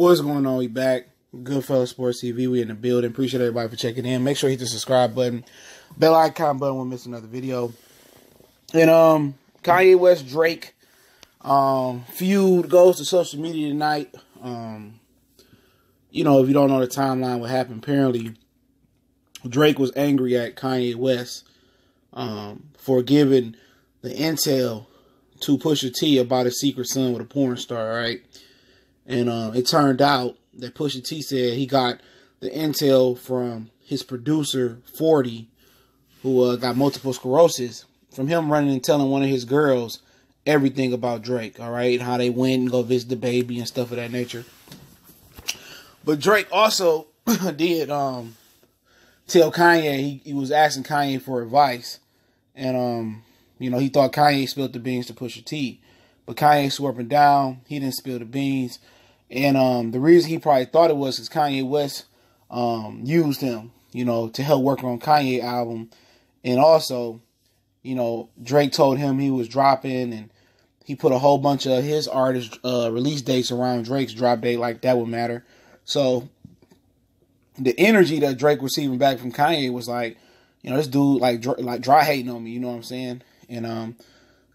What's going on? We back. Goodfellas Sports TV. We in the building. Appreciate everybody for checking in. Make sure you hit the subscribe button, bell icon button. Won't miss another video. And Kanye West Drake feud goes to social media tonight. You know, if you don't know the timeline, what happened? Apparently, Drake was angry at Kanye West for giving the intel to Pusha T about his secret son with a porn star, right? And it turned out that Pusha T said he got the intel from his producer, 40, who got multiple sclerosis, from him running and telling one of his girls everything about Drake, all right? How they went and go visit the baby and stuff of that nature. But Drake also did tell Kanye, he was asking Kanye for advice. And, you know, he thought Kanye spilled the beans to Pusha T. But Kanye swore up and down, he didn't spill the beans. And the reason he probably thought it was because Kanye West used him, you know, to help work on Kanye album. And also, you know, Drake told him he was dropping, and he put a whole bunch of his artists' release dates around Drake's drop date, like that would matter. So the energy that Drake receiving back from Kanye was like, you know, this dude like dry hating on me, you know what I'm saying? And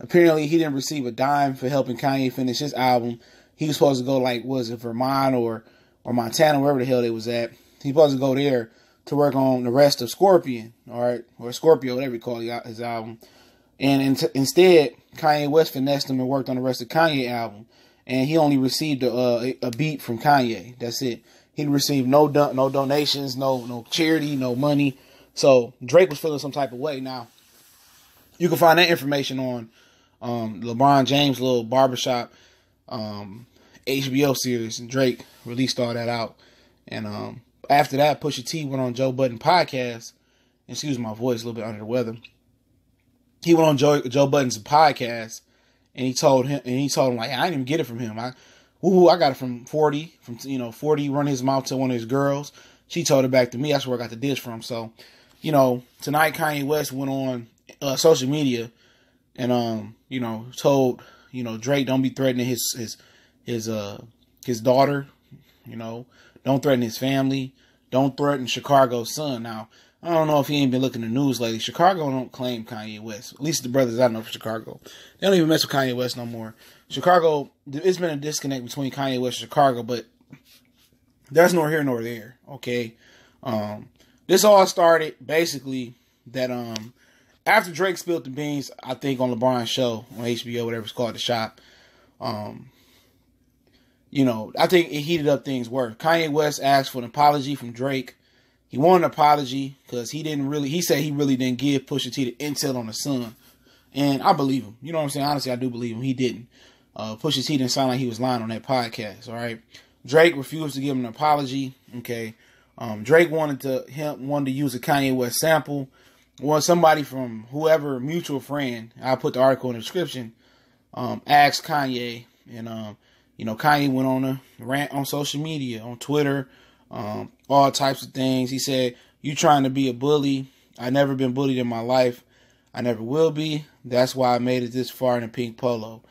apparently he didn't receive a dime for helping Kanye finish his album. He was supposed to go, like, was it Vermont or Montana, wherever the hell they was at. He was supposed to go there to work on the rest of Scorpion, all right, or Scorpio, whatever you call his album. And instead, Kanye West finessed him and worked on the rest of Kanye album. And he only received a beat from Kanye. That's it. He received no donations, no charity, no money. So Drake was feeling some type of way. Now, you can find that information on LeBron James' little barbershop HBO series, and Drake released all that out. And after that, Pusha T went on Joe Budden podcast. Excuse my voice, a little bit under the weather. He went on Joe Budden's podcast, and he told him like, I didn't even get it from him. I got it from 40. From 40 run his mouth to one of his girls. She told it back to me. That's where I got the dish from. So, you know, tonight Kanye West went on social media and told Drake, don't be threatening his daughter. You know, don't threaten his family. Don't threaten Chicago's son. Now, I don't know if he ain't been looking at the news lately. Chicago don't claim Kanye West. At least the brothers I know from Chicago. They don't even mess with Kanye West no more. Chicago, it's been a disconnect between Kanye West and Chicago, but there's nor here nor there, okay? This all started basically that after Drake spilled the beans, I think on LeBron's show on HBO, whatever it's called, The Shop, I think it heated up things worse. Kanye West asked for an apology from Drake. He wanted an apology because he said he really didn't give Pusha T the intel on the son. And I believe him. You know what I'm saying? Honestly, I do believe him. He didn't. Pusha T didn't sound like he was lying on that podcast, all right? Drake refused to give him an apology, okay? Drake wanted to use a Kanye West sample. Well, somebody from whoever, mutual friend, I'll put the article in the description, asked Kanye, and Kanye went on a rant on social media, on Twitter, all types of things. He said, "You trying to be a bully? I never been bullied in my life. I never will be. That's why I made it this far in a pink polo.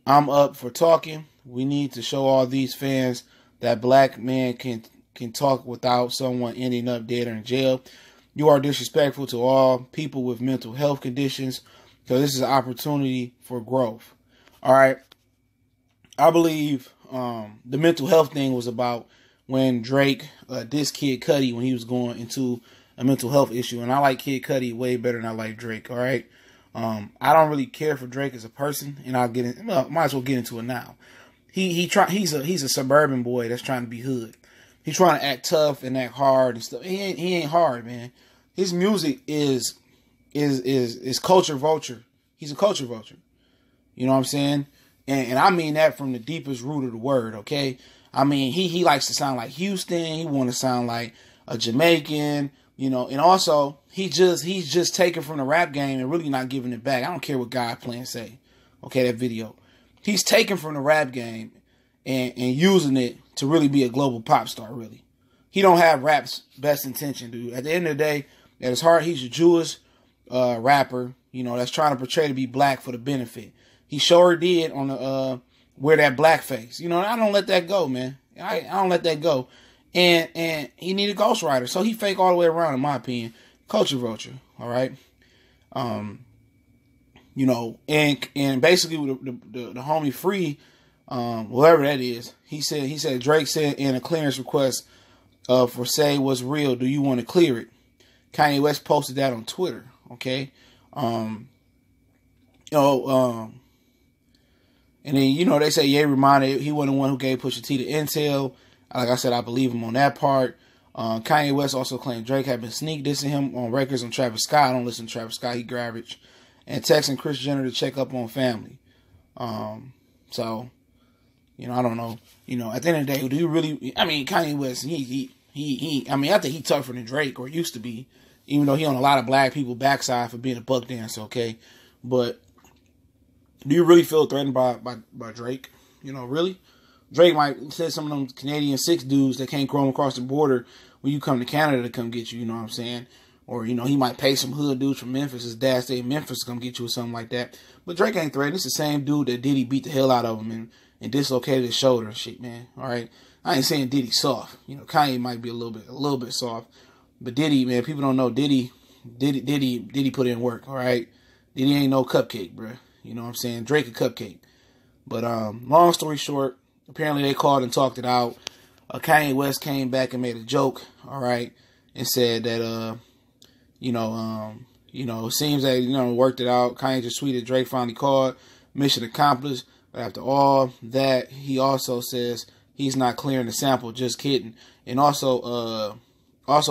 I'm up for talking. We need to show all these fans that black men can talk without someone ending up dead or in jail. You are disrespectful to all people with mental health conditions, because this is an opportunity for growth." All right. I believe the mental health thing was about when Drake dissed Kid Cudi when he was going into a mental health issue. And I like Kid Cudi way better than I like Drake, all right? I don't really care for Drake as a person, and might as well get into it now. He's a suburban boy that's trying to be hood. He's trying to act tough and act hard and stuff. He ain't hard, man. His music is culture vulture. He's a culture vulture. You know what I'm saying? And I mean that from the deepest root of the word, okay? I mean, he likes to sound like Houston. He want to sound like a Jamaican, and also he's just taking from the rap game and really not giving it back. I don't care what God Plan say. Okay, that video. He's taking from the rap game and using it to really be a global pop star, really. He don't have rap's best intention, dude. At the end of the day, at his heart, he's a Jewish rapper, that's trying to portray to be black for the benefit. He sure did on the wear that blackface. I don't let that go, man. I don't let that go. And he needed a ghostwriter, so he fake all the way around, in my opinion. Culture vulture, all right. You know, and basically the homie Free, whatever that is, he said Drake said in a clearance request for say what's real, do you want to clear it? Kanye West posted that on Twitter. Okay, and then, you know, they say Ye reminded he wasn't the one who gave Pusha T the intel. Like I said, I believe him on that part. Kanye West also claimed Drake had been sneak dissing him on records on Travis Scott. I don't listen to Travis Scott, he garbage. And texting Kris Jenner to check up on family. So, you know, I don't know. You know, at the end of the day, do you really, I mean, Kanye West, I mean, I think he tougher than Drake, or used to be, even though he on a lot of black people backside for being a buck dancer, okay? But do you really feel threatened by Drake? You know, really? Drake might say some of them Canadian 6 dudes that can't roam across the border when you come to Canada to come get you, you know what I'm saying? Or, you know, he might pay some hood dudes from Memphis, his dad stayed in Memphis, to come get you or something like that. But Drake ain't threatened. It's the same dude that Diddy beat the hell out of him and dislocated his shoulder and shit, man. All right? I ain't saying Diddy soft. You know, Kanye might be a little bit soft. But Diddy, man, people don't know Diddy put in work, all right? Diddy ain't no cupcake, bro. You know what I'm saying? Drake a cupcake. But long story short, apparently they called and talked it out. Kanye West came back and made a joke, all right, and said that it seems that, you know, worked it out. Kanye just tweeted Drake finally called, mission accomplished. But after all that, he also says he's not clearing the sample, just kidding. And also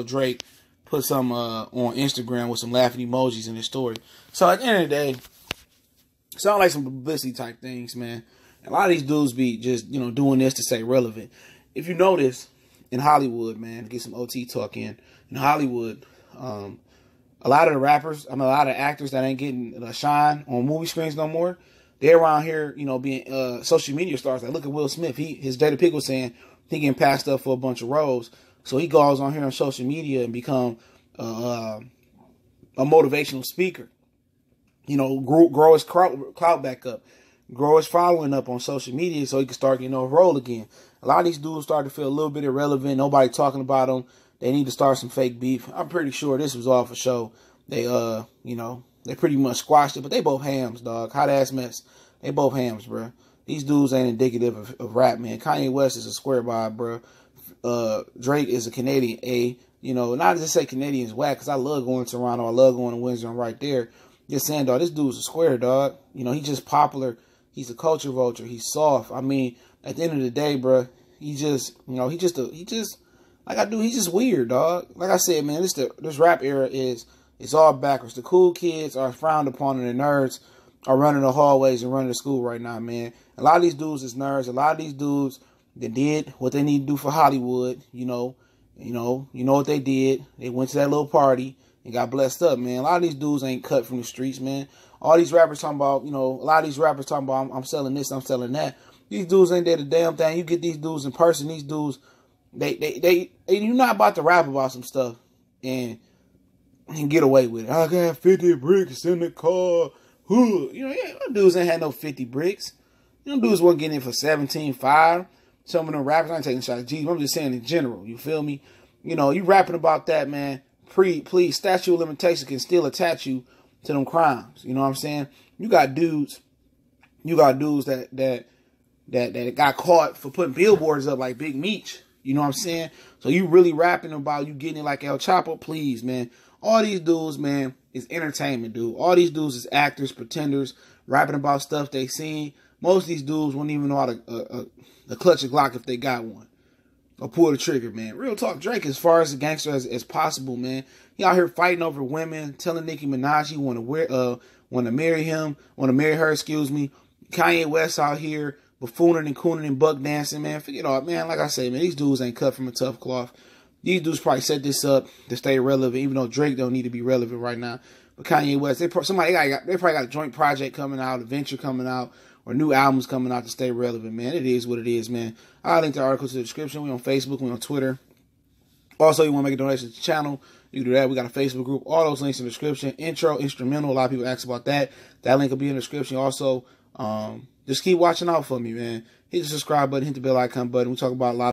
Drake put some on Instagram with some laughing emojis in his story. So at the end of the day, it sounds like some publicity type things, man. A lot of these dudes be just, you know, doing this to stay relevant. If you notice, in Hollywood, man, to get some OT talk in Hollywood, a lot of the rappers, a lot of actors that ain't getting a shine on movie screens no more, they're around here, you know, being social media stars. Like, look at Will Smith. His Jada Pinkett was saying he getting passed up for a bunch of roles. So he goes on here on social media and become a motivational speaker. You know, grow his clout back up. Grow his following up on social media so he can start getting a role again. A lot of these dudes start to feel a little bit irrelevant. Nobody talking about them. They need to start some fake beef. I'm pretty sure this was all for show. They, you know, they pretty much squashed it, but they both hams, dog. Hot ass mess. They both hams, bro. These dudes ain't indicative of rap, man. Kanye West is a square vibe, bro. Drake is a Canadian A. You know, not to say Canadians whack, because I love going to Toronto. I love going to Windsor. I'm right there. Just saying, dog, this dude's a square, dog. You know, he's just popular. He's a culture vulture. He's soft. I mean, at the end of the day, bro, he just, you know, he's just weird, dog. Like I said, man, this rap era it's all backwards. The cool kids are frowned upon, and the nerds are running the hallways and running the school right now, man. A lot of these dudes is nerds. A lot of these dudes that did what they need to do for Hollywood, you know what they did. They went to that little party and got blessed up, man. A lot of these dudes ain't cut from the streets, man. All these rappers talking about, you know, a lot of these rappers talking about, I'm selling this, I'm selling that. These dudes ain't there the damn thing. You get these dudes in person, these dudes, you're not about to rap about some stuff and get away with it. I got 50 bricks in the car. You know, them dudes ain't had no 50 bricks. Them dudes wasn't getting in for 17.5. Some of them rappers, I ain't taking shots. Geez, I'm just saying in general. You feel me? You know, you rapping about that, man. Please, statute of limitations can still attach you to them crimes. You know what I'm saying? You got dudes that got caught for putting billboards up like Big Meech. You know what I'm saying? So you really rapping about you getting it like El Chapo? Please, man. All these dudes, man, is entertainment, dude. All these dudes is actors, pretenders, rapping about stuff they seen. Most of these dudes wouldn't even know how to clutch a Glock if they got one. Or pull the trigger, man. Real talk, Drake, as far as a gangster as possible, man. He out here fighting over women, telling Nicki Minaj he want to marry her, excuse me. Kanye West out here buffooning and cooning and buck dancing, man. Forget all, man. Like I say, man, these dudes ain't cut from a tough cloth. These dudes probably set this up to stay relevant, even though Drake don't need to be relevant right now. But Kanye West, they probably got a joint project coming out, a venture coming out, or new albums coming out to stay relevant, man. It is what it is, man. I'll link the article to the description. We on Facebook, we on Twitter. Also, you want to make a donation to the channel, you can do that. We got a Facebook group. All those links in the description. Intro, instrumental. A lot of people ask about that. That link will be in the description. Also, just keep watching out for me, man. Hit the subscribe button, hit the bell icon button. We talk about a lot